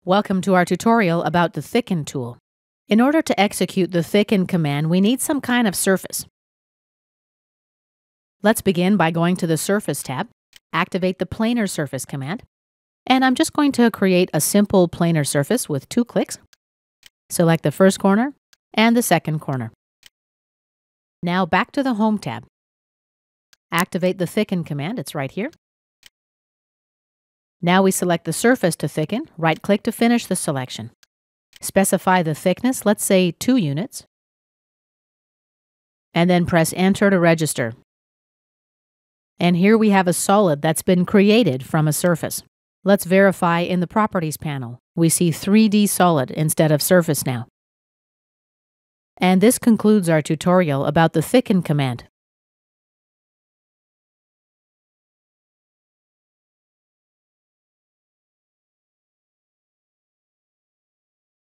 Welcome to our tutorial about the Thicken tool. In order to execute the Thicken command, we need some kind of surface. Let's begin by going to the Surface tab, activate the Planar Surface command, and I'm just going to create a simple planar surface with 2 clicks. Select the first corner and the second corner. Now back to the Home tab. Activate the Thicken command, it's right here. Now we select the surface to thicken, right-click to finish the selection. Specify the thickness, let's say 2 units, and then press Enter to register. And here we have a solid that's been created from a surface. Let's verify in the Properties panel. We see 3D solid instead of surface now. And this concludes our tutorial about the Thicken command.